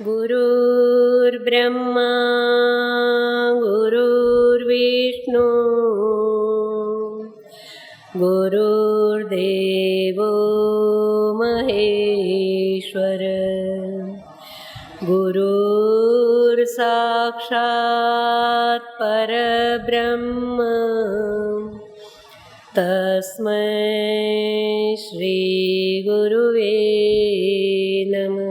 गुरुर्ब्रह्मा गुरुर्विष्णु गुरुर्देवो महेश्वर गुरुर्साक्षात् परब्रह्म तस्मै श्री गुरुवे नमः।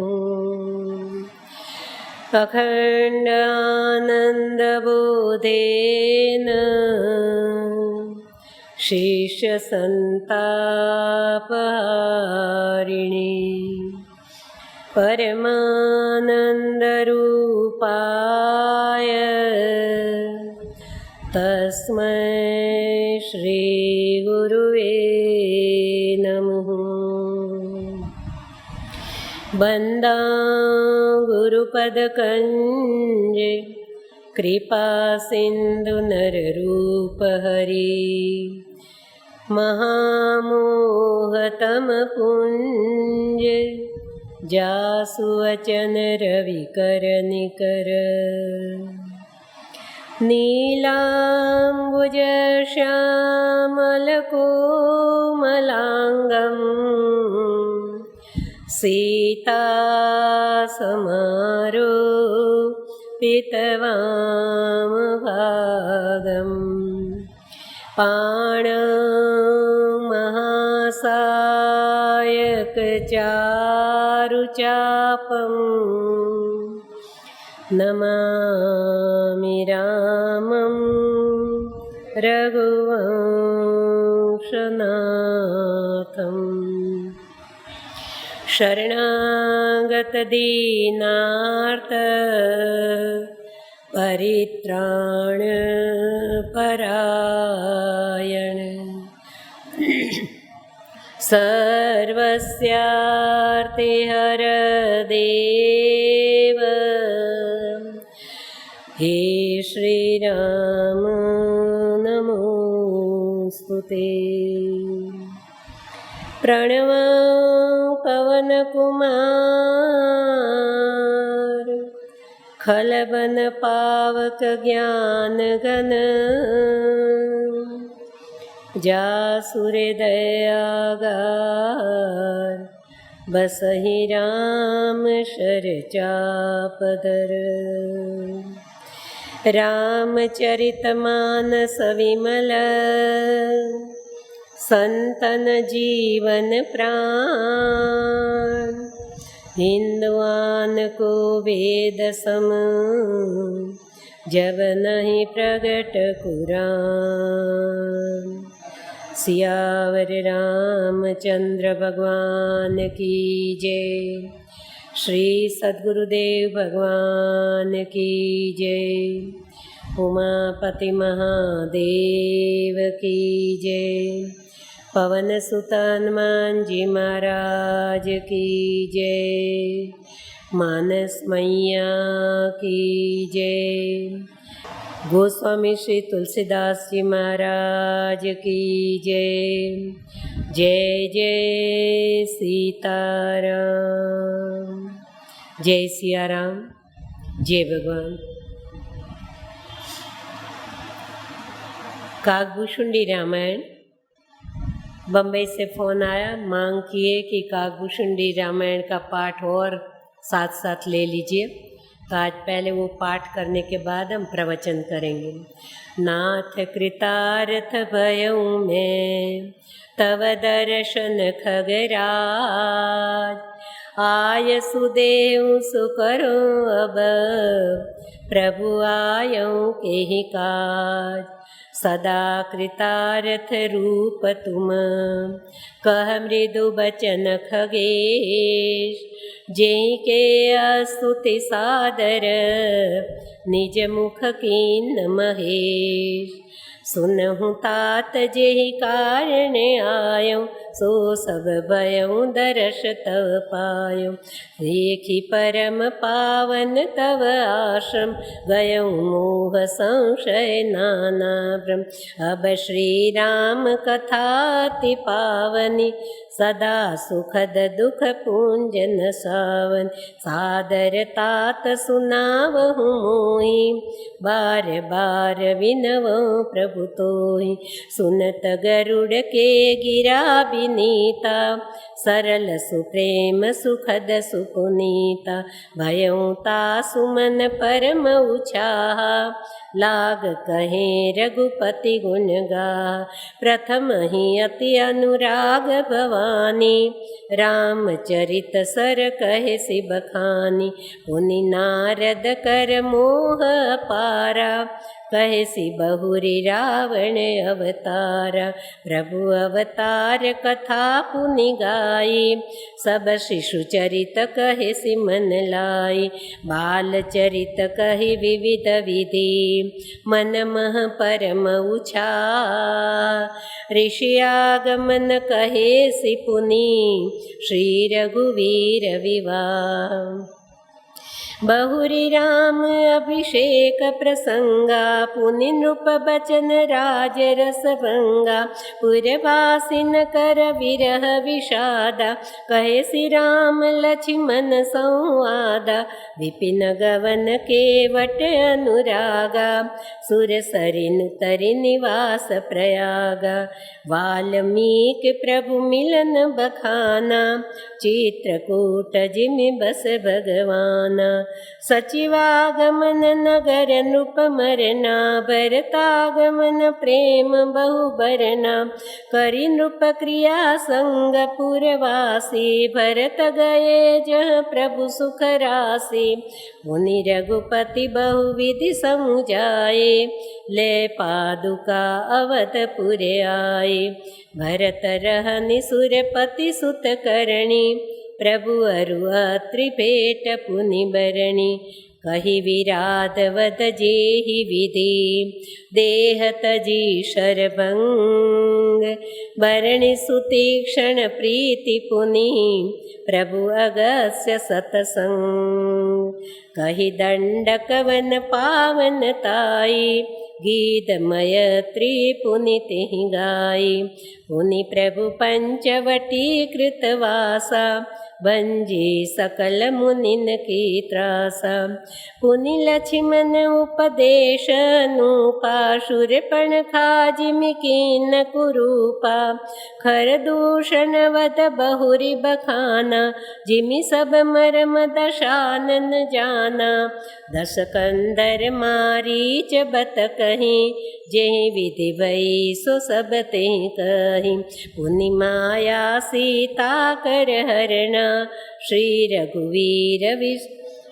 अखण्डानन्दबोधेन शिष्यसन्तापहारिणी परमानन्दरूपाय तस्मै श्रीगुरुवे नमः। वन्दा गुरुपदकञ्जे कृपासिन्धुनररूपहरि महामोहतमपुञ्जे जासु वचन रविकरनिकर नीलाम्बुजश्यामलकोमलाङ्गम् सीतासमारोपितवामभागम् पाणमहासायकचारुचापम् नमामि रामं रघुवंशनाथम्। शरणागतदीनार्थ परित्राणपरायण सर्वस्यार्तिहरदेव हे श्रीराम नमोस्तुते। प्रणवं पवनकुमार खलबन पावक ज्ञानघन जासुहृदयागार बसहि राम शरचापदर। रामचरितमानस विमल संतन जीवन प्राण हिंदुआन को वेद सम जब नहीं प्रगट कुरान। सियावर रामचंद्र भगवान की जय। श्री सद्गुरुदेव भगवान की जय। उमापति महादेव की जय। पवन सुत हनुमान जी महाराज की जय। मानस मैया की जय। गोस्वामी श्री तुलसीदास जी महाराज की जय। जय जय सीताराम। जय सिया राम। जय भगवान। काकभूषुंडी रामायण। बम्बई से फ़ोन आया, मांग किए कि काकभूषुंडी रामायण का पाठ और साथ साथ ले लीजिए। तो आज पहले वो पाठ करने के बाद हम प्रवचन करेंगे। नाथ कृतार्थ भयऊ मैं तव दर्शन खगराज। आय सुदेव सुकरो अब प्रभु आयऊ केहि काज। सदा कृतार्थ रूप तुम कह मृदु बचन खगेश। जेहि के स्तुति सादर निज मुख कीन महेश। सुनहु तात जेहि कारण आयो सो सब भयउ दर्श तव पायो। देखी परम पावन तव आश्रम, गयउ मोह संशय नाना भ्रम। अब श्री राम कथाति पावनी, सदा सुखद दुख पूंजन सावन। सादर तात सुनावहु मोहि, बार बार विनवऊँ प्रभु तोहि। सुनत गरुड़ के गिरा बिनीता, सरल सुप्रेम सुखद सुपुनीता। भयउ तासु मन परम उछाहा, लाग कहे रघुपति गुण गाहा। प्रथम ही अति अनुराग भवानी, रामचरित सर कहे सि बखानी। पुनि नारद कर मोह पारा, कहे सि बहुरी रावण अवतारा। प्रभु अवतार कथा पुनि गाई, सब शिशु चरित कहे सि मन लाई। बाल चरित कहि विविध विधि, मन मह परम उछाहा। ऋषि आगमन कहे सि पुनि, श्री रघुवीर विवाह। बहुरी राम अभिषेक प्रसंगा, पुनि नृप बचन राज रस भंगा। पुरवासिन कर विरह विषादा, कहे सि राम लक्ष्मण संवादा। विपिन गवन केवट अनुरागा, सुर सरिन तरि निवास प्रयागा। वाल्मीकि प्रभु मिलन बखाना, चित्रकूट जिमि बस भगवाना। सचिवागमन नगर नृप मरना, भरतागमन प्रेम बहु बरना। करि नृप क्रिया संग पुरवासी, भरत गए जहाँ प्रभु सुख राशि। मुनि रघुपति बहुविधि समुझाए, ले पादुका अवधपुर आए। भरत रहनि सुरपति सुत करणी, प्रभु अरु अत्रि भेट पुनि बरणी। कहि विराध वद जेहि विधि, देह तजी शरभंग। बरणी सुतीक्षण प्रीति पुनि, प्रभु अगस्त्य सतसंग। कहि दंडक वन पावन ताई, गीतमय त्रिपुनि तिहि गाई। पुनि प्रभु पंचवटी कृतवासा, भंजी सकल मुनिन की त्रासा। पुनि लक्ष्मण उपदेश नूपा, शूर्पणखा जिमि कीन कुरूपा। खर दूषण वद बहुरी बखाना, जिमि सब मरम दशानन जाना। दस कंदर मारीच बत कहीं, जेहि विधि भई सो सब तेहि कहीं। पुनि माया सीता कर हरना, श्री रघुवीर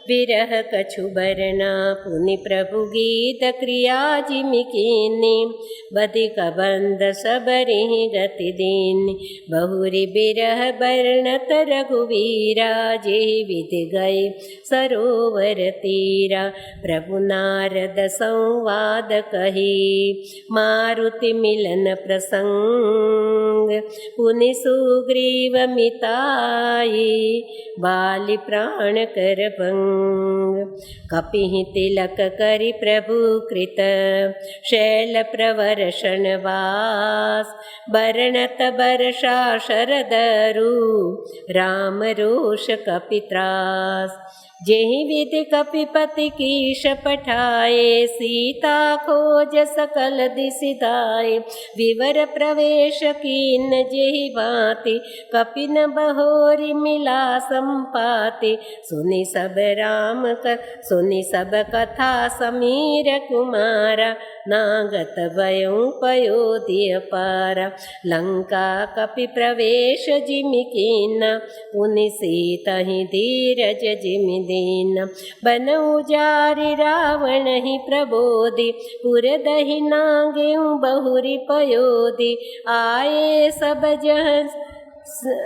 विरह कछु बरना। पुनि प्रभु गीत क्रिया जिमि कीनी, बधिक बंध सबरिहि गति दीनी। बहुरी बिरह बरनत रघुवीरा, जेहि विधि गए सरोवर तीरा। प्रभु नारद संवाद कही, मारुति मिलन प्रसंग। पुनि सुग्रीव मिताई, बालि प्राण कर भंग। कपिहि तिलक करि प्रभु कृत, शैल प्रवर शनवास। बरनत बरषा शरदरु, राम रोष कपित्रास। जेहि विधि कपिपति कीश पठाए, सीता खोज सकल दिसि दाए। विवर प्रवेश कीन जेहि भांति, कपिन बहोरि मिला संपाति। सुनि सब कथा समीर कुमारा, नागत भयउ पयोधि अपारा। लंका कपि प्रवेश जिमि कीना, पुनि सीतहि धीरज जिमि दीना। बन उजारि रावण ही प्रबोधि, पुर दहि नागेउ बहुरी पयोधि। आए सब जह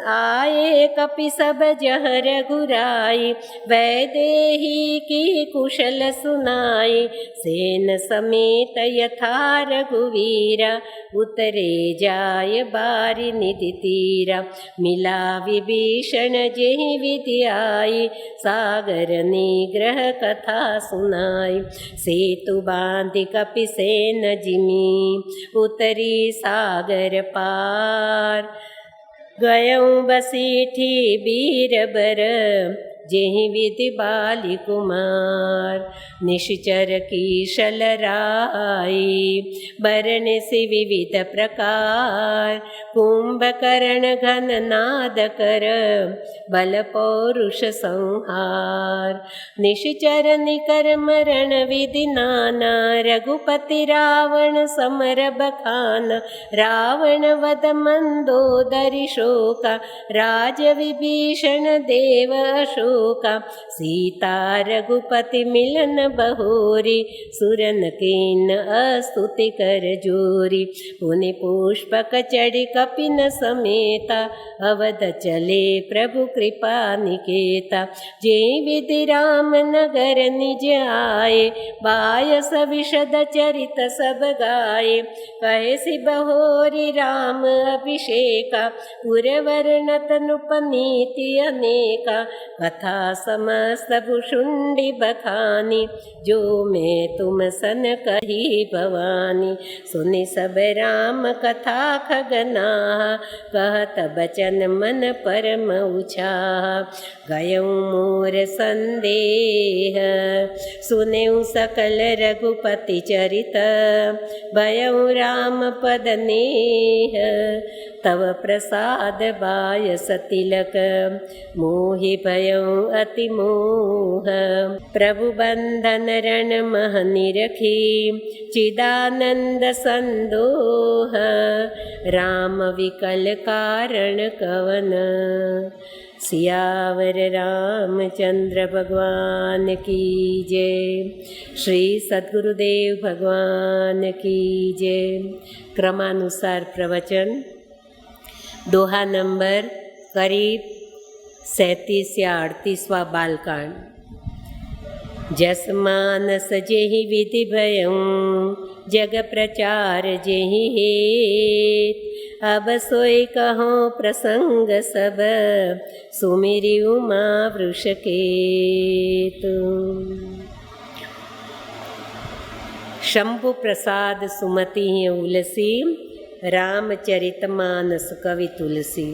आए कपि सब जह रघुराई, वैदेही की कुशल सुनाई। सेन समेत यथा रघुवीरा, उतरे जाय बारि निधि तीरा। मिला विभीषण जेहि विधि आई, सागर निग्रह कथा सुनाई। सेतु बांधि कपिसेन जिमी, उतरी सागर पार। गयऊँ बसीठी बीरबर, जेहि विधि बाली कुमार। निश्चर कीशल राई, बरनसि विविध प्रकार। कुंभकर्ण घन नाद कर, बल पौरुष संहार। निश्चर निकर मरण विधि नाना, रघुपति रावण समर बखाना। रावण वध मंदोदरी शोका, राज विभीषण देव अशोका। सीता रघुपति मिलन बहोरी, सुरन कीन स्तुति कर जोरी। पुनि पुष्पक चढ़ी कपिन समेता, अवध चले प्रभु कृपा निकेता। जे विधि राम नगर निज आए, बायस विशद चरित सब गाए। कहे सि बहोरी राम अभिषेका, पुरवरनत नृपनीति अनेका। कथा समस्त भुषुंडी बखानी, जो मैं तुम सन कही भवानी। सुनि सब राम कथा खगना, कहत बचन मन परम उछाहा। गयऊँ मोर संदेह, सुनेऊ सकल रघुपति चरित। भयऊँ राम पद नेह, तव प्रसाद बायस तिलक। मोहि भयऊँ अति मोह, प्रभु बंधन रण मह निरखी। चिदानंद संदोह, राम विकल कारण कवन। सियावर रामचंद्र भगवान की जय। श्री सद्गुरुदेव भगवान की जय। क्रमानुसार प्रवचन। दोहा नंबर करीब 37 या 38वां बालकांड। जस मानस जेहि विधि भयऊँ, जग प्रचार जेहि हेत। अब सोई कहो प्रसंग सब, सुमिरि उमा वृषकेतु। शंभु प्रसाद सुमति उलसी, रामचरित मानस कवि तुलसी।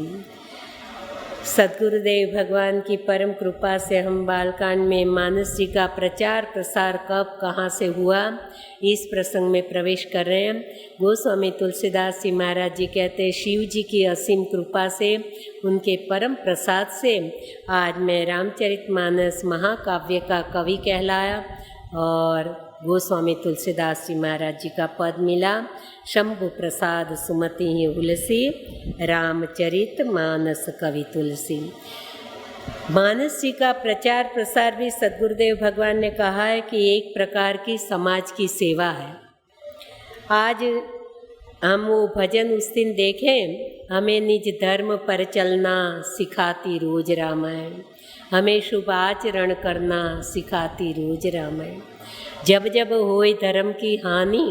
सद्गुरुदेव भगवान की परम कृपा से हम बालकांड में मानस जी का प्रचार प्रसार कब कहाँ से हुआ, इस प्रसंग में प्रवेश कर रहे हैं। गोस्वामी तुलसीदास जी महाराज जी कहते हैं, शिव जी की असीम कृपा से, उनके परम प्रसाद से आज मैं रामचरितमानस महाकाव्य का कवि कहलाया और गोस्वामी तुलसीदास जी महाराज जी का पद मिला। शंभु प्रसाद सुमति उलसी, रामचरित मानस कवि तुलसी। मानस जी का प्रचार प्रसार भी सद्गुरुदेव भगवान ने कहा है कि एक प्रकार की समाज की सेवा है। आज हम वो भजन उस दिन देखें, हमें निज धर्म पर चलना सिखाती रोज रामायण। हमें शुभ आचरण करना सिखाती रोज रामायण। जब जब होई धर्म की हानि,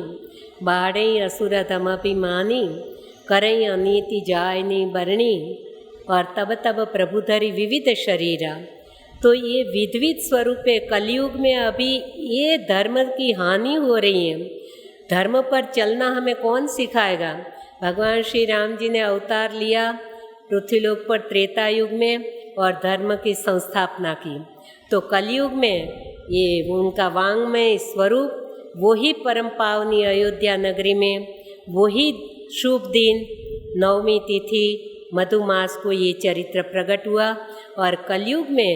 बाढ़ें असुर अभिमानी। करें अनीति जाय नी बरणी, और तब तब प्रभु धरि विविध शरीरा। तो ये विधविध स्वरूप है। कलयुग में अभी ये धर्म की हानि हो रही है। धर्म पर चलना हमें कौन सिखाएगा? भगवान श्री राम जी ने अवतार लिया पृथ्वीलोक पर त्रेता युग में और धर्म की संस्थापना की। तो कलयुग में ये उनका वांग्मय स्वरूप, वही परम पावनी अयोध्या नगरी में, वही शुभ दिन नवमी तिथि मधुमास को ये चरित्र प्रकट हुआ। और कलयुग में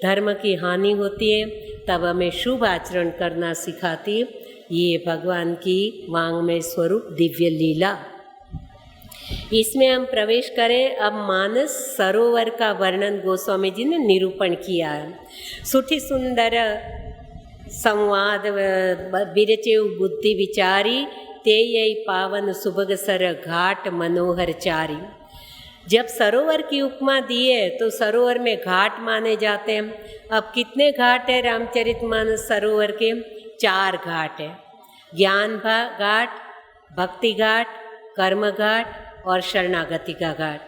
धर्म की हानि होती है, तब हमें शुभ आचरण करना सिखाती ये भगवान की वांग्मय स्वरूप दिव्य लीला। इसमें हम प्रवेश करें। अब मानस सरोवर का वर्णन गोस्वामी जी ने निरूपण किया है। सुठी सुंदर संवाद बिरचेउ बुद्धि विचारी, ते यही पावन सुभग सर घाट मनोहर चारी। जब सरोवर की उपमा दी है तो सरोवर में घाट माने जाते हैं। अब कितने घाट है रामचरितमानस सरोवर के? 4 घाट है। ज्ञान घाट, भक्ति घाट, कर्म घाट और शरणागति का घाट।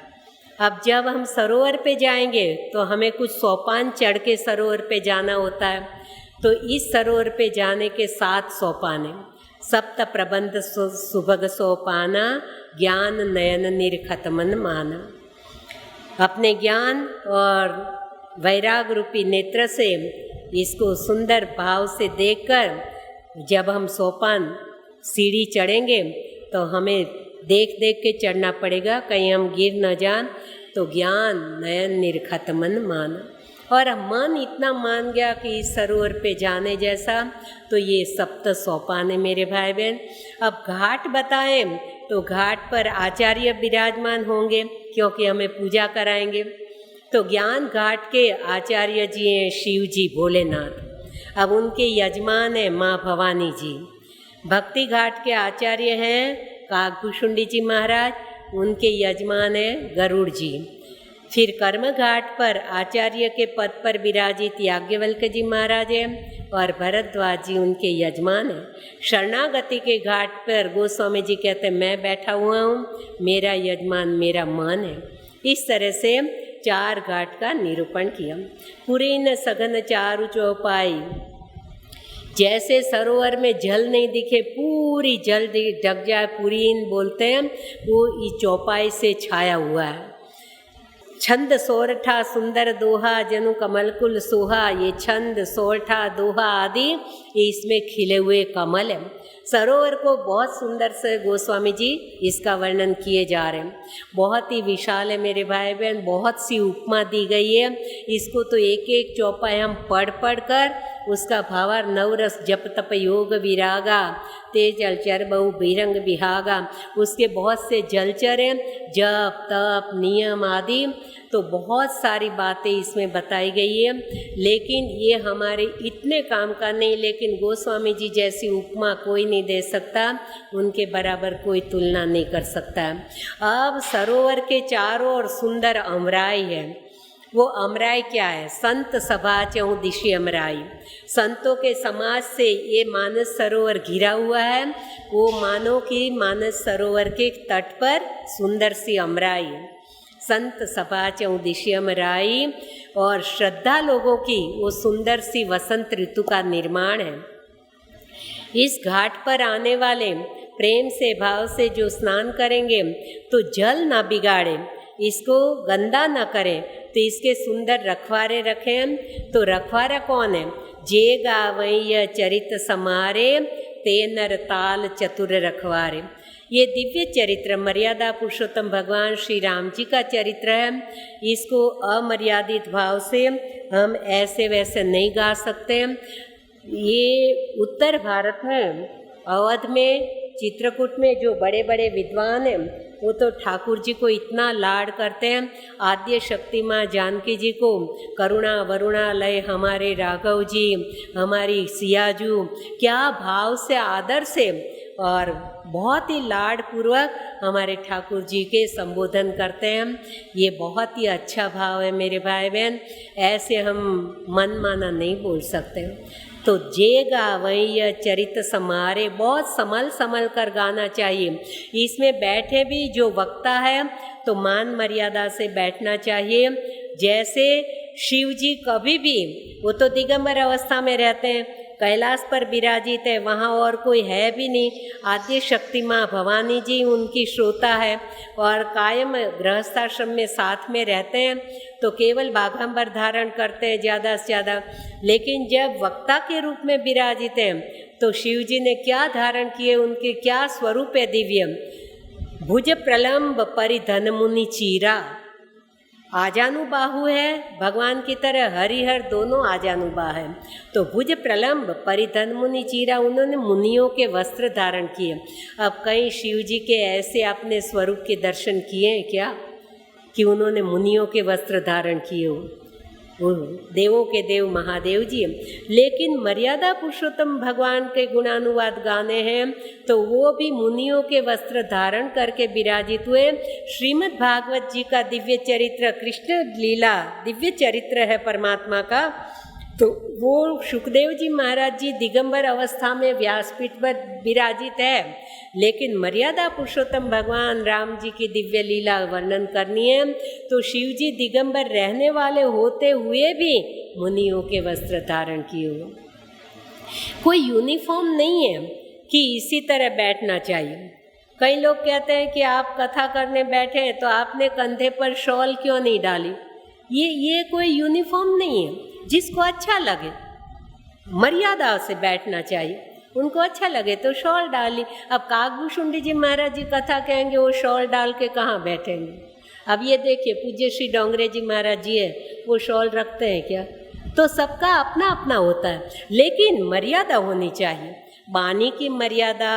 अब जब हम सरोवर पे जाएंगे तो हमें कुछ सोपान चढ़ के सरोवर पे जाना होता है। तो इस सरोवर पे जाने के 7 सोपान हैं। सप्त प्रबंध सुभग सोपाना, ज्ञान नयन निर्खतमन माना। अपने ज्ञान और वैराग रूपी नेत्र से इसको सुंदर भाव से देखकर जब हम सोपान सीढ़ी चढ़ेंगे तो हमें देख देख के चढ़ना पड़ेगा, कहीं हम गिर न जान। तो ज्ञान नयन निर्खतमन माना। और मन इतना मान गया कि इस सरोवर पे जाने जैसा, तो ये सप्त सोपान है मेरे भाई बहन। अब घाट बताएं तो घाट पर आचार्य विराजमान होंगे क्योंकि हमें पूजा कराएंगे। तो ज्ञान घाट के आचार्य जी हैं शिव जी भोलेनाथ। अब उनके यजमान हैं माँ भवानी जी। भक्ति घाट के आचार्य हैं काकभूषुंडी जी महाराज, उनके यजमान हैं गरुड़ जी। फिर कर्म घाट पर आचार्य के पद पर विराजित याज्ञवल्क्य जी महाराज हैं और भरद्वाज जी उनके यजमान हैं। शरणागति के घाट पर गोस्वामी जी कहते हैं मैं बैठा हुआ हूँ, मेरा यजमान मेरा मन है। इस तरह से 4 घाट का निरूपण किया। पुरीन सघन चारु चौपाई, जैसे सरोवर में जल नहीं दिखे पूरी जल ढक जाए, पुरीन बोलते हैं, वो इस चौपाई से छाया हुआ है। छंद सोरठा सुंदर दोहा जनु कमलकुल सोहा, ये छंद सोरठा दोहा आदि ये इसमें खिले हुए कमल हैं। सरोवर को बहुत सुंदर से गोस्वामी जी इसका वर्णन किए जा रहे हैं। बहुत ही विशाल है मेरे भाई बहन, बहुत सी उपमा दी गई है। इसको तो एक एक चौपाई हम पढ़ कर उसका भावार नवरस जप तप योग विरागा तेज जलचर बहु बीरंग बिहागा, उसके बहुत से जलचर हैं, जप तप नियम आदि, तो बहुत सारी बातें इसमें बताई गई है। लेकिन ये हमारे इतने काम का नहीं, लेकिन गोस्वामी जी जैसी उपमा कोई नहीं दे सकता, उनके बराबर कोई तुलना नहीं कर सकता। अब सरोवर के चारों ओर सुंदर अमराई है। वो अमराई क्या है? संत सभा चहु दिशि अमराई। संतों के समाज से ये मानस सरोवर घिरा हुआ है। वो मानो कि मानस सरोवर के तट पर सुंदर सी अमराई है। संत सभा चहु दिशि अमराई, और श्रद्धा लोगों की वो सुंदर सी वसंत ऋतु का निर्माण है। इस घाट पर आने वाले प्रेम से भाव से जो स्नान करेंगे तो जल ना बिगाड़े, इसको गंदा न करें, तो इसके सुंदर रखवारे रखें। तो रखवारा कौन है? जे गावैय चरित समारे ते नर ताल चतुर रखवारे। ये दिव्य चरित्र मर्यादा पुरुषोत्तम भगवान श्री राम जी का चरित्र है। इसको अमर्यादित भाव से हम ऐसे वैसे नहीं गा सकते। ये उत्तर भारत में अवध में चित्रकूट में जो बड़े बड़े विद्वान हैं वो तो ठाकुर जी को इतना लाड करते हैं। आद्य शक्ति माँ जानकी जी को करुणा वरुणा लय हमारे राघव जी, हमारी सियाजू, क्या भाव से आदर से और बहुत ही लाड पूर्वक हमारे ठाकुर जी के संबोधन करते हैं। ये बहुत ही अच्छा भाव है मेरे भाई बहन, ऐसे हम मन माना नहीं बोल सकते। तो जे गावैय चरित समारे, बहुत संभल कर गाना चाहिए। इसमें बैठे भी जो वक्ता है तो मान मर्यादा से बैठना चाहिए। जैसे शिव जी कभी भी, वो तो दिगंबर अवस्था में रहते हैं, कैलाश पर विराजित है, वहाँ और कोई है भी नहीं। आद्य शक्ति माँ भवानी जी उनकी श्रोता है और कायम गृहस्थाश्रम में साथ में रहते हैं, तो केवल बाघंबर धारण करते हैं ज़्यादा से ज़्यादा। लेकिन जब वक्ता के रूप में विराजित हैं तो शिव जी ने क्या धारण किए, उनके क्या स्वरूप है दिव्य। भुज प्रलम्ब परिधन मुनि चीरा, आजानुबाहु है भगवान की तरह, हरिहर दोनों आजानुबाह है। तो भुज प्रलम्ब परिधन मुनि चीरा, उन्होंने मुनियों के वस्त्र धारण किए। अब कहीं शिव जी के ऐसे अपने स्वरूप के दर्शन किए हैं क्या कि उन्होंने मुनियों के वस्त्र धारण किए हो? वो देवों के देव महादेव जी। लेकिन मर्यादा पुरुषोत्तम भगवान के गुणानुवाद गाने हैं तो वो भी मुनियों के वस्त्र धारण करके विराजित हुए। श्रीमद् भागवत जी का दिव्य चरित्र, कृष्ण लीला दिव्य चरित्र है परमात्मा का, तो वो सुखदेव जी महाराज जी दिगंबर अवस्था में व्यासपीठ पर विराजित है। लेकिन मर्यादा पुरुषोत्तम भगवान राम जी की दिव्य लीला वर्णन करनी है तो शिव जी दिगंबर रहने वाले होते हुए भी मुनियों के वस्त्र धारण किए हुए। कोई यूनिफॉर्म नहीं है कि इसी तरह बैठना चाहिए। कई लोग कहते हैं कि आप कथा करने बैठे हैं तो आपने कंधे पर शॉल क्यों नहीं डाली। ये कोई यूनिफॉर्म नहीं है, जिसको अच्छा लगे मर्यादा से बैठना चाहिए। उनको अच्छा लगे तो शॉल डाली। अब काकभूषुंडी जी महाराज जी कथा कहेंगे, वो शॉल डाल के कहाँ बैठेंगे। अब ये देखिए पूज्य श्री डोंगरे जी महाराज जी है, वो शॉल रखते हैं क्या। तो सबका अपना अपना होता है, लेकिन मर्यादा होनी चाहिए। वाणी की मर्यादा,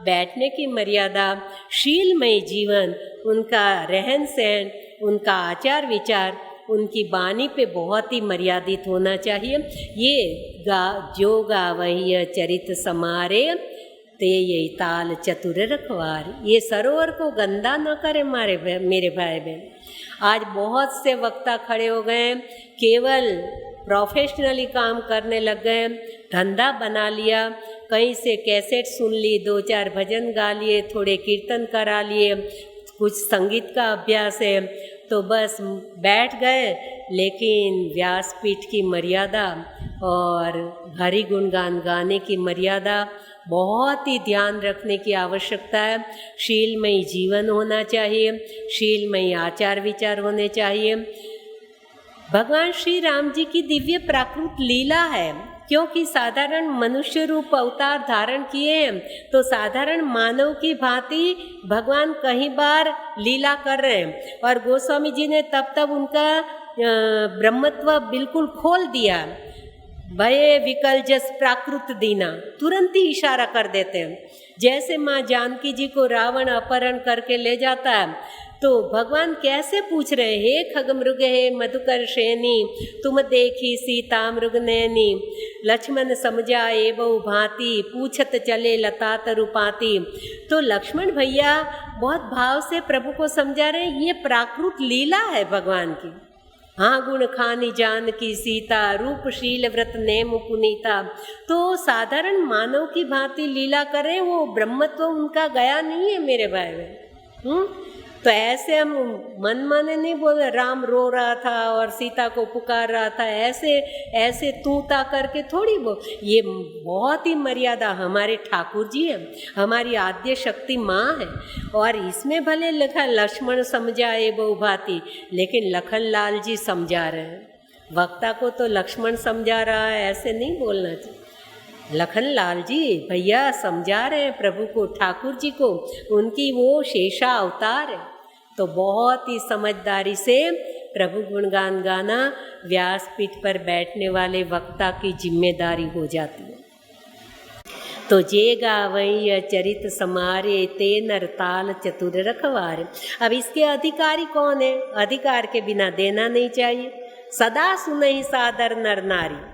बैठने की मर्यादा, शीलमय जीवन, उनका रहन सहन, उनका आचार विचार, उनकी वाणी पे बहुत ही मर्यादित होना चाहिए। ये जो गावही चरित समारे ते यही ताल चतुर रखवार। ये सरोवर को गंदा न करे मेरे भाई बहन। आज बहुत से वक्ता खड़े हो गए, केवल प्रोफेशनली काम करने लग गए, धंधा बना लिया, कहीं से कैसेट सुन ली, 2-4 भजन गा लिए, थोड़े कीर्तन करा लिए, कुछ संगीत का अभ्यास है, तो बस बैठ गए। लेकिन व्यासपीठ की मर्यादा और हरि गुणगान गाने की मर्यादा बहुत ही ध्यान रखने की आवश्यकता है। शीलमयी जीवन होना चाहिए, शीलमयी आचार विचार होने चाहिए। भगवान श्री राम जी की दिव्य प्राकृत लीला है, क्योंकि साधारण मनुष्य रूप अवतार धारण किए हैं तो साधारण मानव की भांति भगवान कई बार लीला कर रहे हैं। और गोस्वामी जी ने तब उनका ब्रह्मत्व बिल्कुल खोल दिया। भये विकल जस प्राकृत दीना, तुरंत ही इशारा कर देते हैं। जैसे माँ जानकी जी को रावण अपहरण करके ले जाता है तो भगवान कैसे पूछ रहे, हे खगमृग हे मधुकर श्रेणी, तुम देखी सीता मृग नैनी, लक्ष्मण समझा एवं भांति, पूछत चले लता तरुपाती। तो लक्ष्मण भैया बहुत भाव से प्रभु को समझा रहे, ये प्राकृत लीला है भगवान की। हाँ गुण खानी जान की सीता, रूपशील व्रत नेम पुनीता। तो साधारण मानव की भांति लीला करे, वो ब्रह्मत्व उनका गया नहीं है मेरे भाई में। तो ऐसे हम मन माने नहीं बोल, राम रो रहा था और सीता को पुकार रहा था, ऐसे तू ता करके थोड़ी वो। ये बहुत ही मर्यादा हमारे ठाकुर जी हैं, हमारी आद्य शक्ति माँ है। और इसमें भले लिखा लक्ष्मण समझाए बहुभांति, लेकिन लखन लाल जी समझा रहे हैं। वक्ता को तो लक्ष्मण समझा रहा है, ऐसे नहीं बोलना चाहिए। लखन लाल जी भैया समझा रहे हैं प्रभु को, ठाकुर जी को, उनकी वो शेषा अवतार है। तो बहुत ही समझदारी से प्रभु गुणगान गाना व्यासपीठ पर बैठने वाले वक्ता की जिम्मेदारी हो जाती है। तो जे गावई चरित समारे ते नर ताल चतुर रखवारे। अब इसके अधिकारी कौन है? अधिकार के बिना देना नहीं चाहिए। सदा सुनहि सादर नर नारी।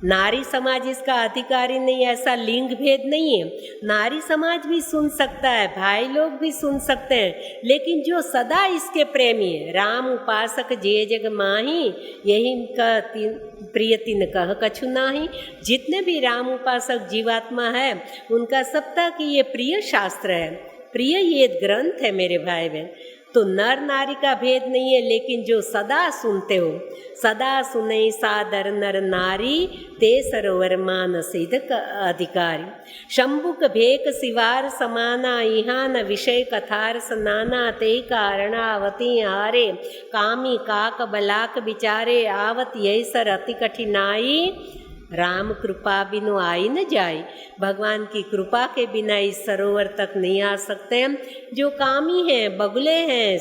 नारी समाज इसका अधिकारी नहीं, ऐसा लिंग भेद नहीं है। नारी समाज भी सुन सकता है, भाई लोग भी सुन सकते हैं, लेकिन जो सदा इसके प्रेमी है, राम उपासक जे जग माही, यही प्रिय तिन कह कछु नाही। जितने भी राम उपासक जीवात्मा है उनका सब तक ये प्रिय शास्त्र है, प्रिय ये ग्रंथ है मेरे भाई बहन। तो नर नारी का भेद नहीं है, लेकिन जो सदा सुनते हो, सदा सुने सादर नर नारी, ते सरोवर मान सिद्ध अधिकारी। शंभुक भेक सिवार समाना, इहा न विषय कथार सनाना, ते कारणावती हारे, कामी काक बलाक बिचारे, आवत यही सर अति कठिनाई, राम कृपा बिनु आई न जाए। भगवान की कृपा के बिना इस सरोवर तक नहीं आ सकते हम। जो कामी हैं, बगुले हैं,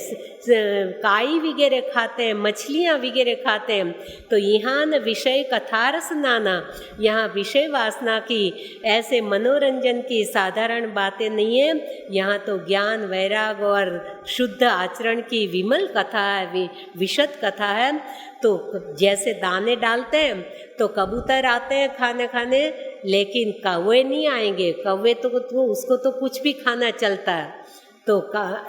काई वगैरह खाते हैं, मछलियाँ वगैरह खाते हैं, तो यहाँ न विषय कथा रस नाना, यहाँ विषय वासना की, ऐसे मनोरंजन की साधारण बातें नहीं है। यहाँ तो ज्ञान, वैराग और शुद्ध आचरण की विमल कथा है, विशद कथा है। तो जैसे दाने डालते हैं तो कबूतर आते हैं खाने खाने, लेकिन कौवे नहीं आएंगे। कौवे तो उसको तो कुछ भी खाना चलता है, तो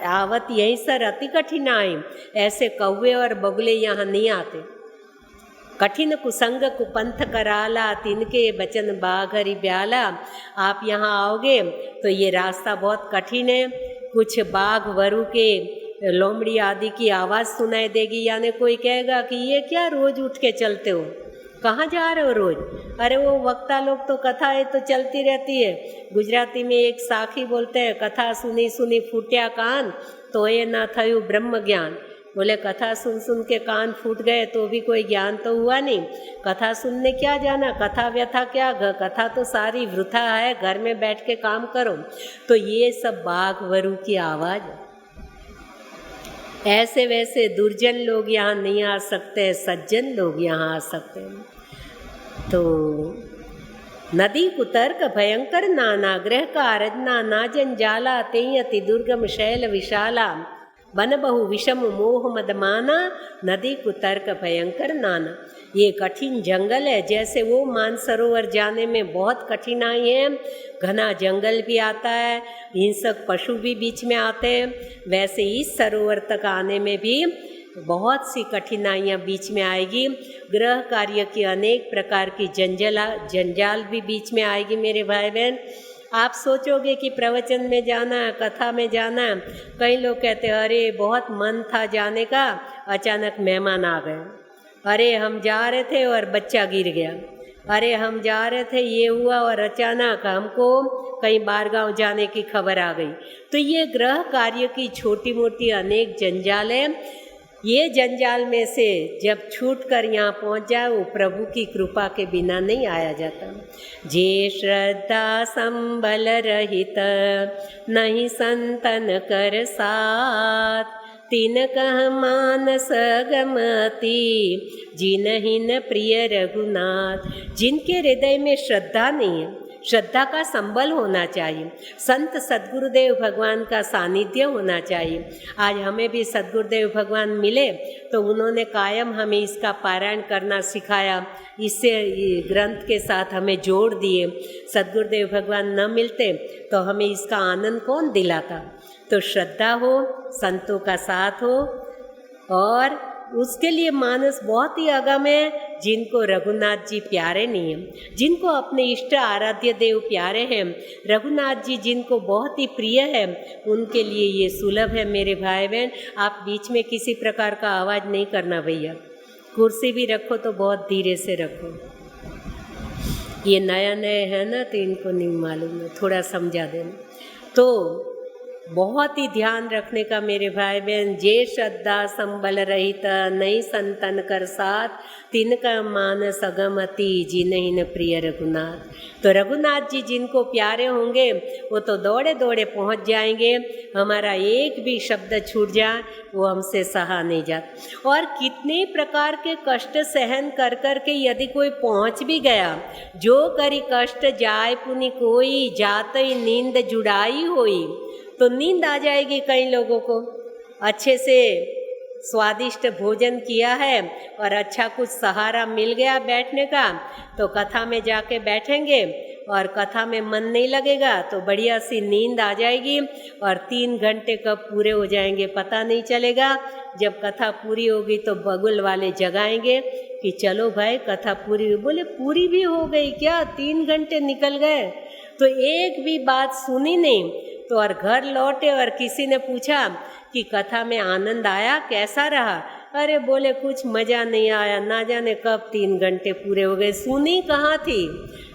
आवत यहीं सर अति कठिनाई, ऐसे कौवे और बगुले यहाँ नहीं आते। कठिन कुसंग कुपंथ कराला, तिनके बचन बाघरी ब्याला। आप यहाँ आओगे तो ये रास्ता बहुत कठिन है। कुछ बाघ वरु के, लोमड़ी आदि की आवाज़ सुनाई देगी, यानी कोई कहेगा कि ये क्या रोज उठ के चलते हो, कहाँ जा रहे हो रोज? अरे वो वक्ता लोग तो कथा है तो चलती रहती है। गुजराती में एक साखी बोलते हैं, कथा सुनी सुनी फूट्या कान, तो ये ना थयु ब्रह्म ज्ञान। बोले कथा सुन सुन के कान फूट गए तो भी कोई ज्ञान तो हुआ नहीं। कथा सुनने क्या जाना, कथा व्यथा क्या, कथा तो सारी वृथा है, घर में बैठ के काम करो। तो ये सब बाघ वरु की आवाज़। ऐसे वैसे दुर्जन लोग यहाँ नहीं आ सकते, सज्जन लोग यहाँ आ सकते हैं। तो नदी कुतर्क भयंकर नाना, ग्रह का आराधना ना जंजाला, तेई अति दुर्गम शैल विशाला, बन बहु विषम मोह मदमाना, नदी कुतर्क भयंकर नाना। ये कठिन जंगल है, जैसे वो मानसरोवर जाने में बहुत कठिनाई है, घना जंगल भी आता है, हिंसक पशु भी बीच में आते हैं, वैसे इस सरोवर तक आने में भी बहुत सी कठिनाइयाँ बीच में आएगी। गृह कार्य की अनेक प्रकार की जंजाल भी बीच में आएगी मेरे भाई बहन। आप सोचोगे कि प्रवचन में जाना है, कथा में जाना है, कई लोग कहते हैं अरे बहुत मन था जाने का, अचानक मेहमान आ गए, अरे हम जा रहे थे और बच्चा गिर गया, अरे हम जा रहे थे ये हुआ और अचानक हमको कहीं बाहर गाँव जाने की खबर आ गई। तो ये गृह कार्य की छोटी मोटी अनेक जंजाल है। ये जंजाल में से जब छूट कर यहाँ पहुँच जाए, वो प्रभु की कृपा के बिना नहीं आया जाता। जे श्रद्धा संबल रहित, नहीं संतन कर साथ, तीन कह मानस गमती, जिनहिन प्रिय रघुनाथ। जिनके हृदय में श्रद्धा नहीं है, श्रद्धा का संबल होना चाहिए, संत सद्गुरुदेव भगवान का सानिध्य होना चाहिए। आज हमें भी सद्गुरुदेव भगवान मिले तो उन्होंने कायम हमें इसका पारायण करना सिखाया, इससे ग्रंथ के साथ हमें जोड़ दिए। सद्गुरुदेव भगवान न मिलते तो हमें इसका आनंद कौन दिलाता। तो श्रद्धा हो, संतों का साथ हो, और उसके लिए मानस बहुत ही अगम है। जिनको रघुनाथ जी प्यारे नहीं हैं, जिनको अपने इष्ट आराध्य देव प्यारे हैं, रघुनाथ जी जिनको बहुत ही प्रिय है, उनके लिए ये सुलभ है मेरे भाई बहन। आप बीच में किसी प्रकार का आवाज़ नहीं करना भैया, कुर्सी भी रखो तो बहुत धीरे से रखो। ये नया नया है ना तो इनको नहीं मालूम है, थोड़ा समझा देना। तो बहुत ही ध्यान रखने का मेरे भाई बहन। जे श्रद्धा संबल रहित, नहीं संतन कर साथ, तिनका मानस अगमति, जिनहिन प्रिय रघुनाथ। तो रघुनाथ जी जिनको प्यारे होंगे वो तो दौड़े दौड़े पहुंच जाएंगे। हमारा एक भी शब्द छूट जाए वो हमसे सहा नहीं जाता। और कितने प्रकार के कष्ट सहन कर कर के यदि कोई पहुंच भी गया, जो करी कष्ट जाय पुनि कोई, जातई नींद जुड़ाई होई। तो नींद आ जाएगी कई लोगों को। अच्छे से स्वादिष्ट भोजन किया है और अच्छा कुछ सहारा मिल गया बैठने का, तो कथा में जाके बैठेंगे और कथा में मन नहीं लगेगा तो बढ़िया सी नींद आ जाएगी और 3 घंटे कब पूरे हो जाएंगे पता नहीं चलेगा। जब कथा पूरी होगी तो बगुल वाले जगाएंगे कि चलो भाई कथा पूरी। बोले पूरी भी हो गई क्या, 3 घंटे निकल गए। तो एक भी बात सुनी नहीं। तो और घर लौटे और किसी ने पूछा कि कथा में आनंद आया, कैसा रहा? अरे बोले कुछ मज़ा नहीं आया, ना जाने कब 3 घंटे पूरे हो गए। सुनी कहाँ थी?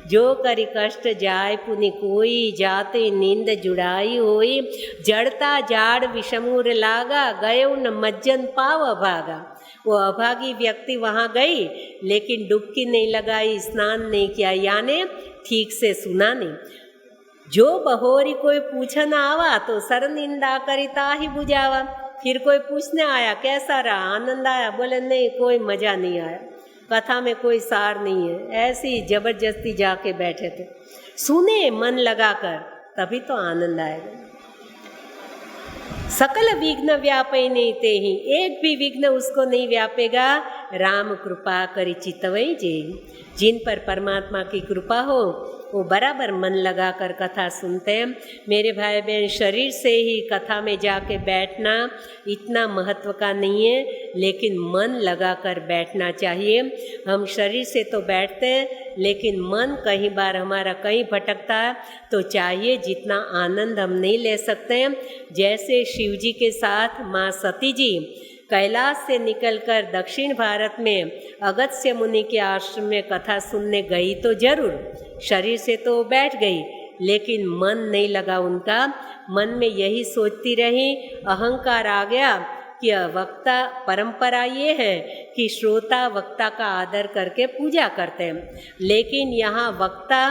जो करी कष्ट जाय पुनि कोई, जाते नींद जुड़ाई होई। जड़ता जाड़ विषमूर लागा, गयो न मज्जन पाव भागा। वो अभागी व्यक्ति वहाँ गई लेकिन डुबकी नहीं लगाई, स्नान नहीं किया, यानी ठीक से सुना नहीं। जो बहोरी कोई पूछन आवा तो सर निंदा करिता ही बुझावा। फिर कोई पूछने आया कैसा रहा, आनंद आया, बोले नहीं कोई मज़ा नहीं आया, कथा में कोई सार नहीं है, ऐसे ही जबरदस्ती जाके बैठे थे। सुने मन लगाकर तभी तो आनंद आएगा। सकल विघ्न व्यापे नहीं ते ही, एक भी विघ्न उसको नहीं व्यापेगा। राम कृपा करी चितवई जेहि, जिन पर परमात्मा की कृपा हो वो बराबर मन लगाकर कथा सुनते हैं। मेरे भाई बहन, शरीर से ही कथा में जाके बैठना इतना महत्व का नहीं है, लेकिन मन लगाकर बैठना चाहिए। हम शरीर से तो बैठते हैं लेकिन मन कई बार हमारा कहीं भटकता है, तो चाहिए जितना आनंद हम नहीं ले सकते हैं। जैसे शिव जी के साथ माँ सती जी कैलाश से निकलकर दक्षिण भारत में अगस्त्य मुनि के आश्रम में कथा सुनने गई तो जरूर, शरीर से तो बैठ गई लेकिन मन नहीं लगा उनका। मन में यही सोचती रही, अहंकार आ गया कि वक्ता परंपरा ये है कि श्रोता वक्ता का आदर करके पूजा करते हैं, लेकिन यहाँ वक्ता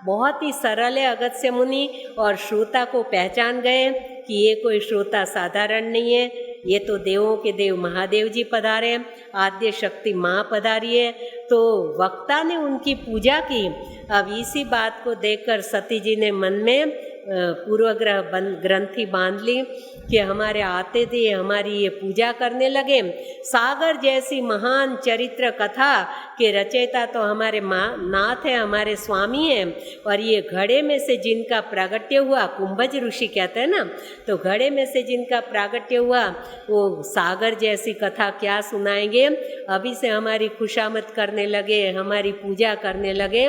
बहुत ही सरल है अगस्त्य मुनि, और श्रोता को पहचान गए कि ये कोई श्रोता साधारण नहीं है, ये तो देवों के देव महादेव जी पधारे हैं, आद्य शक्ति माँ पधारी है। तो वक्ता ने उनकी पूजा की। अब इसी बात को देखकर सती जी ने मन में पूर्वग्रह ग्रंथि बांध ली कि हमारे आते थे हमारी ये पूजा करने लगे। सागर जैसी महान चरित्र कथा के रचयिता तो हमारे नाथ है, हमारे स्वामी हैं, और ये घड़े में से जिनका प्रागट्य हुआ, कुंभज ऋषि कहते हैं ना, तो घड़े में से जिनका प्रागट्य हुआ वो सागर जैसी कथा क्या सुनाएंगे। अभी से हमारी खुशामद करने लगे, हमारी पूजा करने लगे,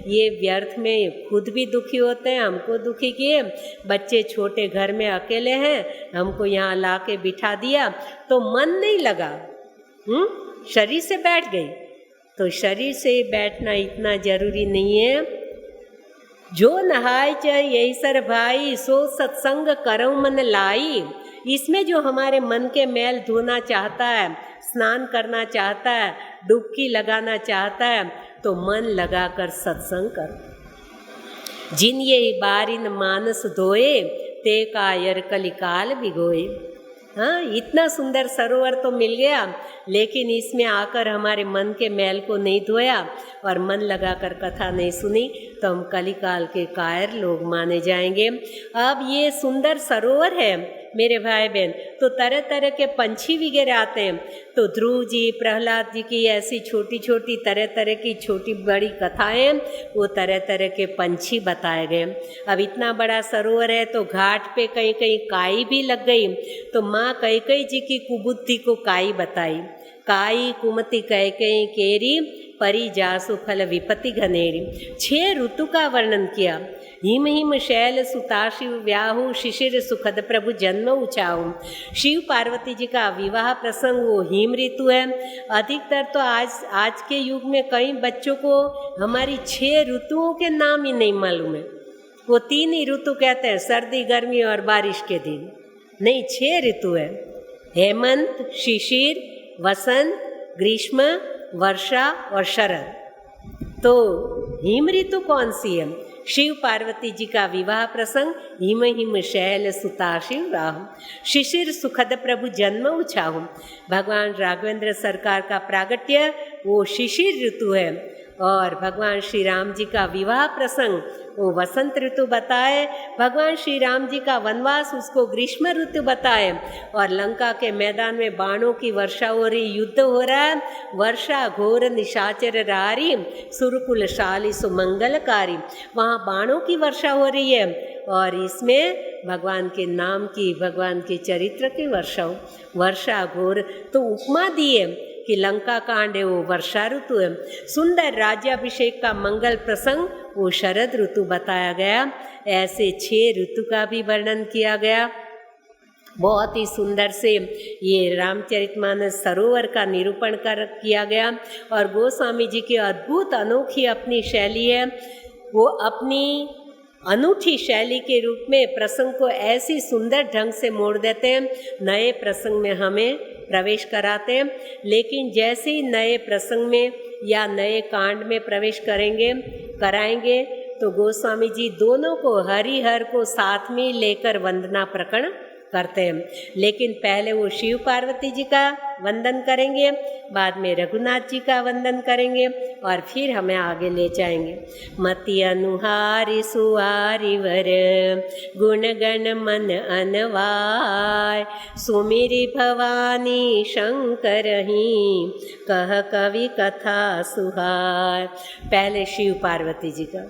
ये व्यर्थ में खुद भी दुखी होते हैं, हमको दुखी किए। बच्चे छोटे घर में अकेले हैं, हमको यहाँ ला के बिठा दिया तो मन नहीं लगा, शरीर से बैठ गई। तो शरीर से बैठना इतना जरूरी नहीं है। जो नहाय चाहे यही सर भाई, सो सत्संग करो मन लाई। इसमें जो हमारे मन के मैल धोना चाहता है, स्नान करना चाहता है, डुबकी लगाना चाहता है, तो मन लगाकर सत्संग करो। जिन ये बारिन मानस धोए, ते कायर कलिकाल भिगोए। हाँ, इतना सुंदर सरोवर तो मिल गया, लेकिन इसमें आकर हमारे मन के मैल को नहीं धोया और मन लगाकर कथा नहीं सुनी, तो हम कलिकाल के कायर लोग माने जाएंगे। अब ये सुंदर सरोवर है मेरे भाई बहन, तो तरह तरह के पंछी वगैरह आते हैं। तो ध्रुव जी, प्रहलाद जी की ऐसी छोटी छोटी तरह तरह की छोटी बड़ी कथाएं, वो तरह तरह के पंछी बताए गए। अब इतना बड़ा सरोवर है तो घाट पे कहीं कहीं काई भी लग गई, तो माँ कैकेयी जी की कुबुद्धि को काई बताई। काई कुमति कैकेयी केरी, परी जासु फल विपत्ति घनेरी। 6 ऋतु का वर्णन किया। हिम हिम शैल सुताशिव व्याहु, शिशिर सुखद प्रभु जन्म उचाऊ। शिव पार्वती जी का विवाह प्रसंग वो हिम ऋतु है। अधिकतर तो आज के युग में कई बच्चों को हमारी 6 ऋतुओं के नाम ही नहीं मालूम है। वो 3 ही ऋतु कहते हैं, सर्दी गर्मी और बारिश के दिन। नहीं, 6 ऋतु है, हेमंत, शिशिर, वसंत, ग्रीष्म, वर्षा और शरद। तो हिम ऋतु कौन सी है? शिव पार्वती जी का विवाह प्रसंग, हिम हिम शैल सुताशिव राहु, शिशिर सुखद प्रभु जन्म उछाहु। भगवान राघवेंद्र सरकार का प्रागट्य वो शिशिर ऋतु है, और भगवान श्री राम जी का विवाह प्रसंग वो वसंत ऋतु बताए। भगवान श्री राम जी का वनवास उसको ग्रीष्म ऋतु बताए, और लंका के मैदान में बाणों की वर्षा हो रही, युद्ध हो रहा है। वर्षा घोर निशाचर रारी, सुरकुल शाली सुमंगलकारी। वहाँ बाणों की वर्षा हो रही है, और इसमें भगवान के नाम की, भगवान के चरित्र की वर्षा घोर। तो उपमा दिए कि लंका कांड है वो वर्षा ऋतु है। सुंदर राज्याभिषेक का मंगल प्रसंग वो शरद ऋतु बताया गया। ऐसे 6 ऋतु का भी वर्णन किया गया। बहुत ही सुंदर से ये रामचरितमानस सरोवर का निरूपण किया गया। और गोस्वामी जी की अद्भुत अनोखी अपनी शैली है। वो अपनी अनूठी शैली के रूप में प्रसंग को ऐसी सुंदर ढंग से मोड़ देते हैं, नए प्रसंग में हमें प्रवेश कराते हैं। लेकिन जैसे ही नए प्रसंग में या नए कांड में प्रवेश कराएंगे तो गोस्वामी जी दोनों को हरिहर को साथ में लेकर वंदना प्रकरण करते हैं। लेकिन पहले वो शिव पार्वती जी का वंदन करेंगे, बाद में रघुनाथ जी का वंदन करेंगे और फिर हमें आगे ले जाएंगे। मति अनुहारी सुहारी वर गुण गण मन अनवाय सुमिरी भवानी शंकर ही कह कवि कथा सुहाय। पहले शिव पार्वती जी का,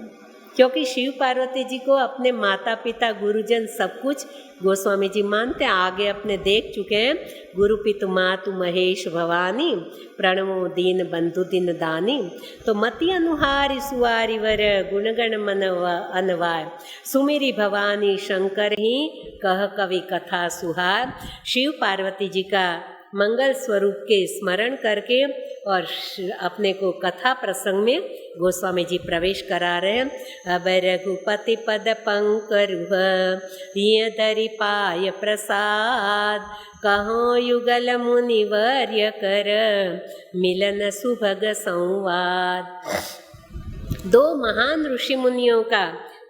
क्योंकि शिव पार्वती जी को अपने माता पिता गुरुजन सब कुछ गोस्वामी जी मानते हैं। आगे अपने देख चुके हैं, गुरु पितु मातु महेश भवानी प्रणवो दीन बंधु दिन दानी। तो मति अनुहारी सुहारी वर गुणगण मन अनवाय सुमिरी भवानी शंकर ही कह कवि कथा सुहार। शिव पार्वती जी का मंगल स्वरूप के स्मरण करके और अपने को कथा प्रसंग में गोस्वामी जी प्रवेश करा रहे हैं। अब रघुपति पद पंकरुह हिय धरि पाय प्रसाद कहो युगल मुनिवर्य कर मिलन सुभग संवाद। दो महान ऋषि मुनियों का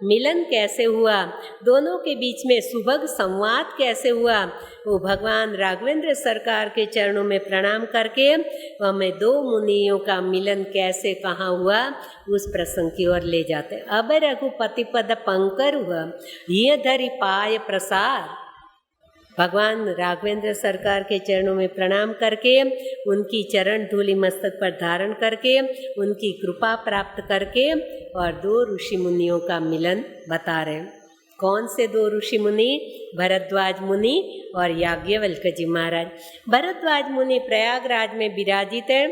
मिलन कैसे हुआ, दोनों के बीच में सुभग संवाद कैसे हुआ, वो भगवान राघवेंद्र सरकार के चरणों में प्रणाम करके हमें दो मुनियों का मिलन कैसे कहाँ हुआ उस प्रसंग की ओर ले जाते। अब रघुपति पद पंकर हुआ ये धरि पाय प्रसाद। भगवान राघवेंद्र सरकार के चरणों में प्रणाम करके उनकी चरण धूलि मस्तक पर धारण करके उनकी कृपा प्राप्त करके और दो ऋषि मुनियों का मिलन बता रहे हैं। कौन से दो ऋषि मुनि? भरद्वाज मुनि और याज्ञवल्क्य जी महाराज। भरद्वाज मुनि प्रयागराज में विराजित है।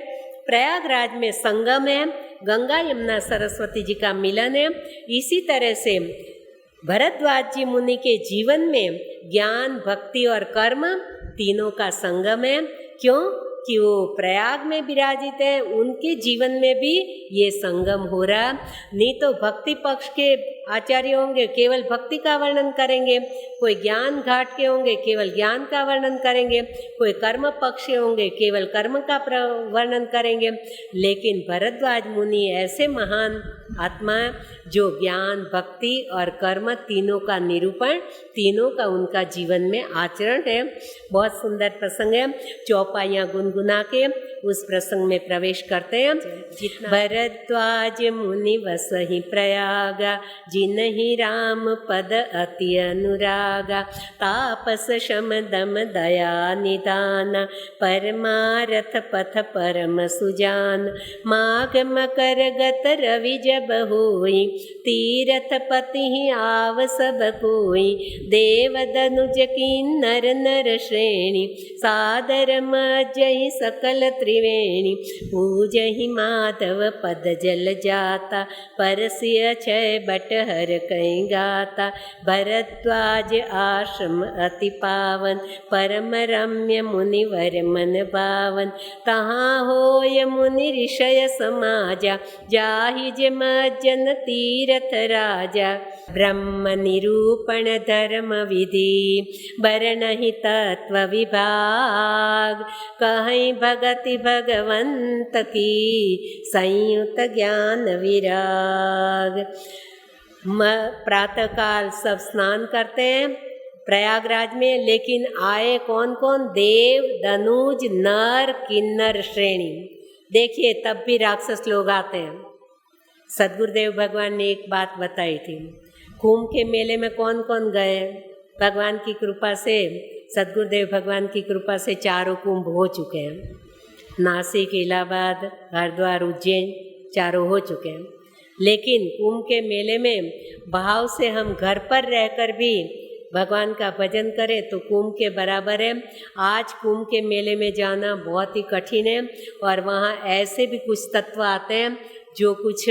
प्रयागराज में संगम है, गंगा यमुना सरस्वती जी का मिलन है। इसी तरह से भरद्वाज जी मुनि के जीवन में ज्ञान भक्ति और कर्म तीनों का संगम है। क्यों कि वो प्रयाग में विराजित है, उनके जीवन में भी ये संगम हो रहा। नहीं तो भक्ति पक्ष के आचार्य होंगे केवल भक्ति का वर्णन करेंगे, कोई ज्ञान घाट के होंगे केवल ज्ञान का वर्णन करेंगे, कोई कर्म पक्ष के होंगे केवल कर्म का वर्णन करेंगे। लेकिन भरद्वाज मुनि ऐसे महान आत्मा जो ज्ञान भक्ति और कर्म तीनों का निरूपण, तीनों का उनका जीवन में आचरण है। बहुत सुंदर प्रसंग है। चौपाइयाँ गुनगुना के उस प्रसंग में प्रवेश करते हैं। भरद्वाज मुनि वसहि प्रयागा जिनहि राम पद अति अनुरागा तापस शम दम दया निदान परमारथ पथ परम सुजान माघ मकर गत रवि जब होई तीरथ पति आव सब कोई देव दनुज किन्नर नर श्रेणी सादर मजहि सकल त्रिवेणी पूजहि माधव पद जल जाता परसिय छय बट हर कहीं गाता भरद्वाज आश्रम अति पावन परम रम्य मुनिवर मन भावन तहाँ होय मुनि ऋषय समाजा जाहि जे मज्जन तीरथ राजा ब्रह्म निरूपण धर्म विधि बरनहि तत्व विभाग कहीं भगति भगवंत की संयुक्त ज्ञान विराग। प्रातःकाल सब स्नान करते हैं प्रयागराज में, लेकिन आए कौन कौन? देव धनुज नर किन्नर श्रेणी। देखिए तब भी राक्षस लोग आते हैं। सद्गुरुदेव भगवान ने एक बात बताई थी, कुंभ के मेले में कौन कौन गए? भगवान की कृपा से, सद्गुरुदेव भगवान की कृपा से चारों कुंभ हो चुके हैं। नासिक, इलाहाबाद, हरिद्वार, उज्जैन चारों हो चुके हैं। लेकिन कुंभ के मेले में भाव से हम घर पर रहकर भी भगवान का भजन करें तो कुंभ के बराबर है। आज कुंभ के मेले में जाना बहुत ही कठिन है और वहाँ ऐसे भी कुछ तत्व आते हैं जो कुछ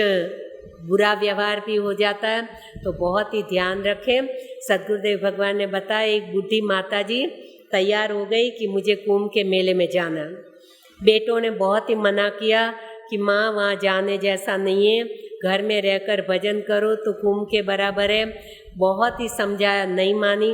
बुरा व्यवहार भी हो जाता है, तो बहुत ही ध्यान रखें। सद्गुरुदेव भगवान ने बताया, एक बूढ़ी माता जी तैयार हो गई कि मुझे कुंभ के मेले में जाना। बेटों ने बहुत ही मना किया कि माँ वहाँ जाने जैसा नहीं है, घर में रहकर भजन करो तो कुंभ के बराबर है। बहुत ही समझाया, नहीं मानी।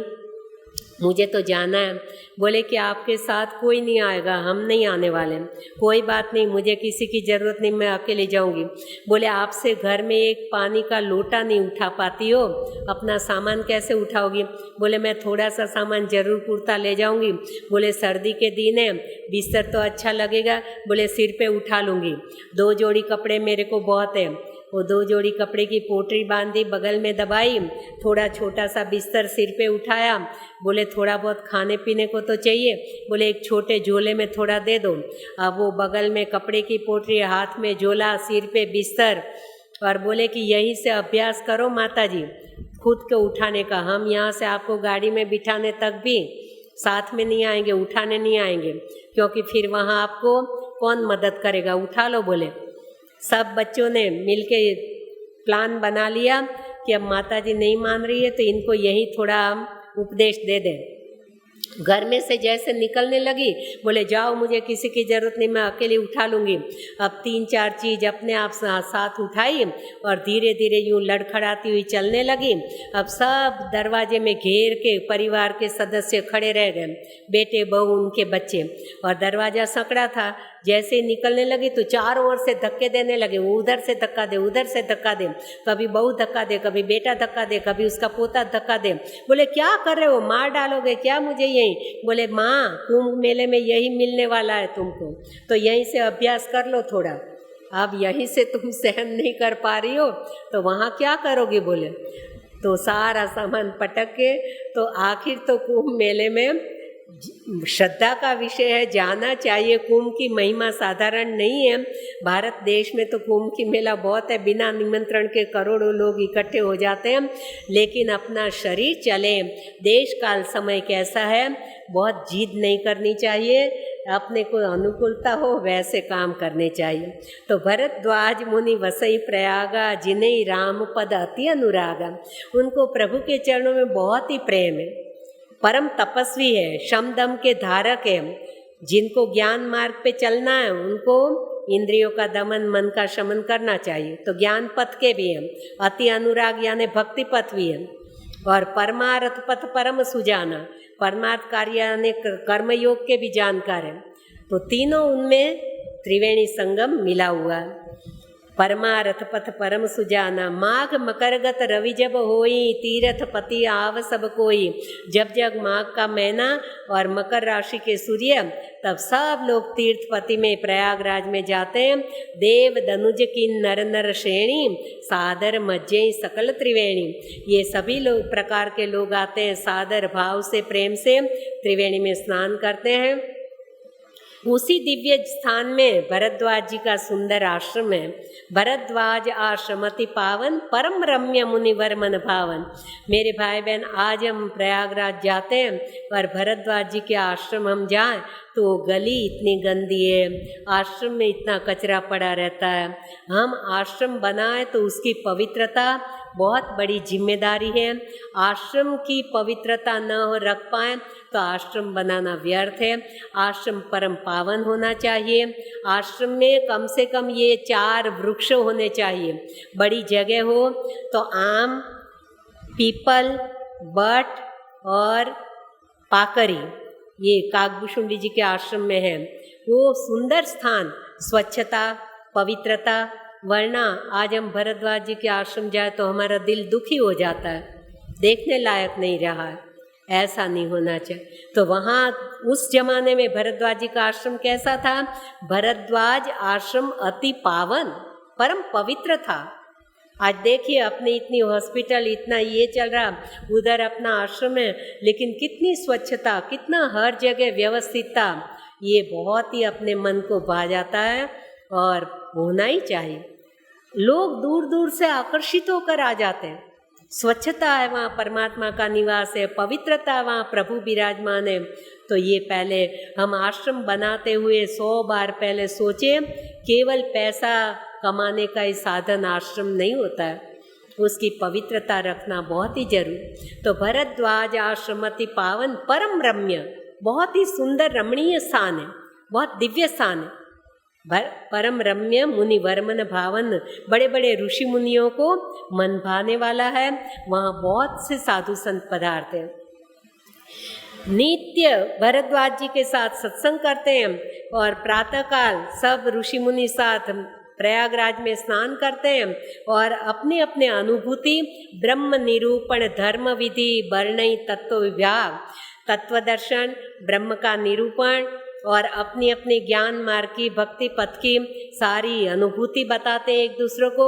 मुझे तो जाना है। बोले कि आपके साथ कोई नहीं आएगा, हम नहीं आने वाले। कोई बात नहीं, मुझे किसी की ज़रूरत नहीं, मैं अकेले जाऊंगी। बोले आपसे घर में एक पानी का लोटा नहीं उठा पाती हो, अपना सामान कैसे उठाओगी? बोले मैं थोड़ा सा सामान ज़रूर कुर्ता ले जाऊंगी। बोले सर्दी के दिन है, बिस्तर तो अच्छा लगेगा। बोले सिर पे उठा लूँगी, 2 जोड़ी कपड़े मेरे को बहुत है। वो 2 जोड़ी कपड़े की पोटली बांधी, बगल में दबाई, थोड़ा छोटा सा बिस्तर सिर पे उठाया। बोले थोड़ा बहुत खाने पीने को तो चाहिए। बोले एक छोटे झोले में थोड़ा दे दो। अब वो बगल में कपड़े की पोटली, हाथ में झोला, सिर पे बिस्तर, और बोले कि यहीं से अभ्यास करो माता जी खुद को उठाने का। हम यहाँ से आपको गाड़ी में बिठाने तक भी साथ में नहीं आएंगे, उठाने नहीं आएंगे, क्योंकि फिर वहाँ आपको कौन मदद करेगा, उठा लो। बोले सब बच्चों ने मिलके प्लान बना लिया कि अब माता जी नहीं मान रही है तो इनको यही थोड़ा उपदेश दे दें। घर में से जैसे निकलने लगी, बोले जाओ मुझे किसी की ज़रूरत नहीं, मैं अकेली उठा लूँगी। अब 3-4 चीज़ अपने आप साथ उठाई और धीरे धीरे यूँ लड़खड़ाती हुई चलने लगी। अब सब दरवाजे में घेर के परिवार के सदस्य खड़े रह गए, बेटे बहू उनके बच्चे, और दरवाज़ा संकड़ा था। जैसे ही निकलने लगी तो चारों ओर से धक्के देने लगे, उधर से धक्का दे, उधर से धक्का दे, कभी बहू धक्का दे, कभी बेटा धक्का दे, कभी उसका पोता धक्का दे। बोले क्या कर रहे हो, मार डालोगे क्या मुझे यहीं? बोले माँ कुंभ मेले में यही मिलने वाला है तुमको, तो यहीं से अभ्यास कर लो थोड़ा। अब यहीं से तुम सहन नहीं कर पा रही हो तो वहाँ क्या करोगे? बोले तो सारा सामान पटक के, तो आखिर तो कुंभ मेले में श्रद्धा का विषय है, जाना चाहिए। कुंभ की महिमा साधारण नहीं है। भारत देश में तो कुंभ की मेला बहुत है, बिना निमंत्रण के करोड़ों लोग इकट्ठे हो जाते हैं। लेकिन अपना शरीर चले, देश काल समय कैसा है, बहुत जिद नहीं करनी चाहिए, अपने को अनुकूलता हो वैसे काम करने चाहिए। तो भरद्वाज मुनि वसई प्रयागा, जिन्हें राम पद अति अनुरागा। उनको प्रभु के चरणों में बहुत ही प्रेम है, परम तपस्वी है, शम दम के धारक है। जिनको ज्ञान मार्ग पे चलना है उनको इंद्रियों का दमन, मन का शमन करना चाहिए। तो ज्ञान पथ के भी हैं, अति अनुराग यानी भक्ति पथ भी है, और परमार्थ पथ परम सुजाना, परमार्थ कार्य यानी कर्मयोग के भी जानकार है। तो तीनों उनमें त्रिवेणी संगम मिला हुआ है। परमारथ पथ परम सुजाना, माघ मकरगत रवि जब होई, तीरथ पति आव सब कोई। जब जब माघ का महीना और मकर राशि के सूर्य, तब सब लोग तीर्थपति में प्रयागराज में जाते हैं। देव दनुज की नर नर श्रेणी, सादर मज्जय सकल त्रिवेणी। ये सभी लोग प्रकार के लोग आते हैं, सादर भाव से प्रेम से त्रिवेणी में स्नान करते हैं। उसी दिव्य स्थान में भरद्वाज जी का सुंदर आश्रम है। भरद्वाज आश्रम अति पावन, परम रम्य मुनिवर मन भावन। मेरे भाई बहन, आज हम प्रयागराज जाते हैं और भरद्वाज जी के आश्रम हम जाएं तो गली इतनी गंदी है, आश्रम में इतना कचरा पड़ा रहता है। हम आश्रम बनाएं तो उसकी पवित्रता बहुत बड़ी जिम्मेदारी है। आश्रम की पवित्रता न हो रख पाएँ तो आश्रम बनाना व्यर्थ है। आश्रम परम पावन होना चाहिए। आश्रम में कम से कम ये 4 वृक्ष होने चाहिए। बड़ी जगह हो तो आम, पीपल, बट और पाकरी, ये काकभूषुंडी जी के आश्रम में है। वो सुंदर स्थान, स्वच्छता, पवित्रता, वरना आज हम भरद्वाज जी के आश्रम जाए तो हमारा दिल दुखी हो जाता है, देखने लायक नहीं रहा है। ऐसा नहीं होना चाहिए। तो वहाँ उस जमाने में भरद्वाज जी का आश्रम कैसा था? भरद्वाज आश्रम अति पावन, परम पवित्र था। आज देखिए अपने इतनी हॉस्पिटल, इतना ये चल रहा, उधर अपना आश्रम है, लेकिन कितनी स्वच्छता, कितना हर जगह व्यवस्थितता, ये बहुत ही अपने मन को भा जाता है और होना ही चाहिए। लोग दूर दूर से आकर्षित होकर आ जाते हैं। स्वच्छता है वहाँ, परमात्मा का निवास है, पवित्रता वहाँ प्रभु विराजमान है। तो ये पहले हम आश्रम बनाते हुए 100 बार पहले सोचें, केवल पैसा कमाने का ही साधन आश्रम नहीं होता है, उसकी पवित्रता रखना बहुत ही जरूरी। तो भरद्वाज आश्रम अति पावन, परम रम्य, बहुत ही सुंदर रमणीय स्थान है, बहुत दिव्य स्थान है। परम रम्य मुनि वर्मन भावन, बड़े बड़े ऋषि मुनियों को मन भाने वाला है। वहाँ बहुत से साधु संत पदार्थ हैं। नित्य भरद्वाज जी के साथ सत्संग करते हैं और प्रातःकाल सब ऋषि मुनि साथ प्रयागराज में स्नान करते हैं और अपनी अपने अनुभूति ब्रह्म निरूपण धर्म विधि वर्णय तत्व विभाग तत्व दर्शन ब्रह्म का निरूपण और अपनी अपनी ज्ञान मार्ग की भक्ति पथ की सारी अनुभूति बताते हैं एक दूसरे को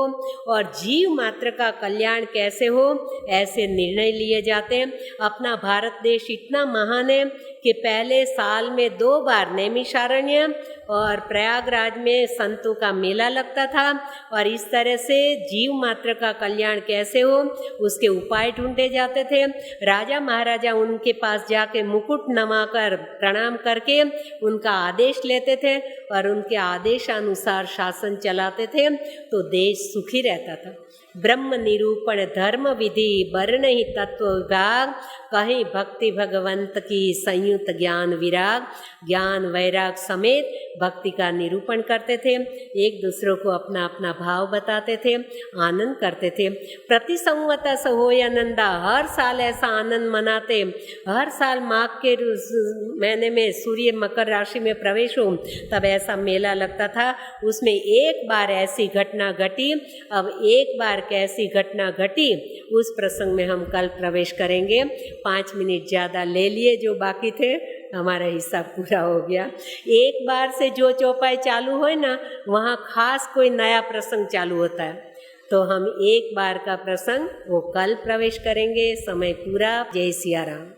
और जीव मात्र का कल्याण कैसे हो ऐसे निर्णय लिए जाते हैं। अपना भारत देश इतना महान है कि पहले साल में 2 बार नैमिषारण्य और प्रयागराज में संतों का मेला लगता था और इस तरह से जीव मात्र का कल्याण कैसे हो उसके उपाय ढूंढे जाते थे। राजा महाराजा उनके पास जाके मुकुट नवाकर प्रणाम करके उनका आदेश लेते थे और उनके आदेशानुसार शासन चलाते थे तो देश सुखी रहता था। ब्रह्म निरूपण धर्म विधि वर्ण ही तत्व विभाग कहीं भक्ति भगवंत की संयुक्त ज्ञान विराग ज्ञान वैराग समेत भक्ति का निरूपण करते थे। एक दूसरे को अपना अपना भाव बताते थे आनंद करते थे। प्रति संवत होय आनंदा हर साल ऐसा आनंद मनाते। हर साल माघ के महीने में सूर्य मकर राशि में प्रवेश हो तब ऐसा मेला लगता था। उसमें एक बार ऐसी घटना घटी। अब एक बार कैसी घटना घटी उस प्रसंग में हम कल प्रवेश करेंगे। 5 मिनट ज़्यादा ले लिए जो बाकी थे हमारा हिस्सा पूरा हो गया। एक बार से जो चौपाई चालू हो ना वहाँ खास कोई नया प्रसंग चालू होता है तो हम एक बार का प्रसंग वो कल प्रवेश करेंगे। समय पूरा। जय सिया राम।